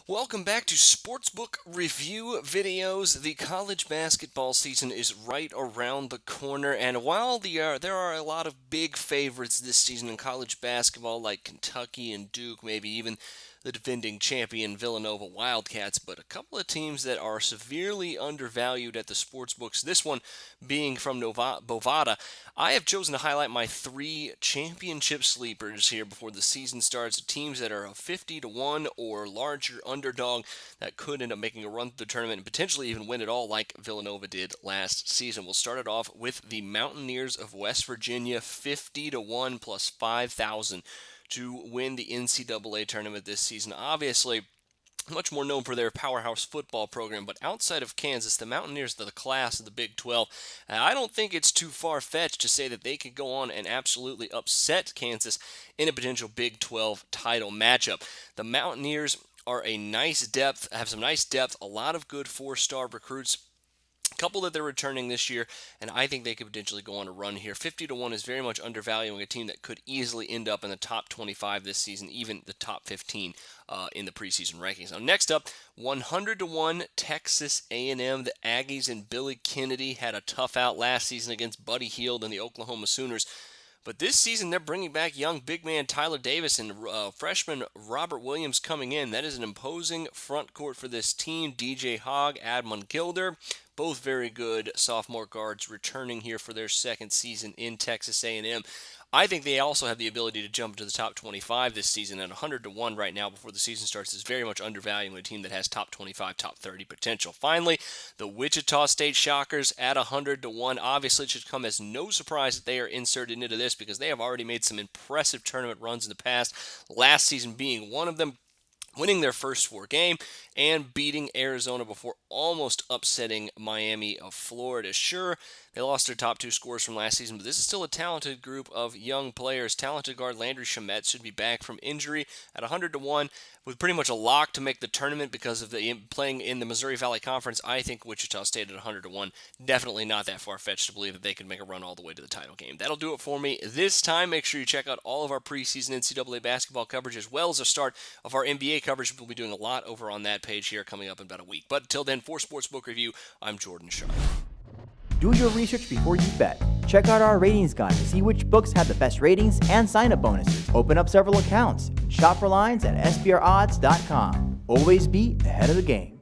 Welcome back to Sportsbook Review Videos. The college basketball season is right around the corner, and while there are a lot of big favorites this season in college basketball, like Kentucky and Duke, maybe even the defending champion Villanova Wildcats, but a couple of teams that are severely undervalued at the sports books. This one being from Bovada. I have chosen to highlight my three championship sleepers here before the season starts. Teams that are a 50-1 or larger underdog that could end up making a run through the tournament and potentially even win it all, like Villanova did last season. We'll start it off with the Mountaineers of West Virginia, 50-1 plus 5,000 to win the NCAA tournament this season. Obviously, much more known for their powerhouse football program, but outside of Kansas, the Mountaineers are the class of the Big 12. I don't think it's too far-fetched to say that they could go on and absolutely upset Kansas in a potential Big 12 title matchup. The Mountaineers are have some nice depth, a lot of good four-star recruits, couple that they're returning this year, and I think they could potentially go on a run here. 50-1 is very much undervaluing a team that could easily end up in the top 25 this season, even the top 15 in the preseason rankings. Now, next up, 100-1 Texas A&M. The Aggies and Billy Kennedy had a tough out last season against Buddy Hield and the Oklahoma Sooners. But this season, they're bringing back young big man Tyler Davis and freshman Robert Williams coming in. That is an imposing front court for this team. DJ Hogg, Admon Gilder, both very good sophomore guards returning here for their second season in Texas A&M. I think they also have the ability to jump into the top 25 this season, at 100-1 right now before the season starts is very much undervaluing a team that has top 25, top 30 potential. Finally, the Wichita State Shockers at 100-1. Obviously, it should come as no surprise that they are inserted into this because they have already made some impressive tournament runs in the past, last season being one of them, winning their first four games and beating Arizona before almost upsetting Miami of Florida. Sure, they lost their top two scorers from last season, but this is still a talented group of young players. Talented guard Landry Shamet should be back from injury at 100-1 with pretty much a lock to make the tournament because of the playing in the Missouri Valley Conference. I think Wichita State at 100-1, definitely not that far-fetched to believe that they could make a run all the way to the title game. That'll do it for me this time. Make sure you check out all of our preseason NCAA basketball coverage as well as the start of our NBA coverage. We'll be doing a lot over on that page here coming up in about a week. But until then, for Sportsbook Review, I'm Jordan Sharp. Do your research before you bet. Check out our ratings guide to see which books have the best ratings and sign-up bonuses. Open up several accounts and shop for lines at sbrodds.com. Always be ahead of the game.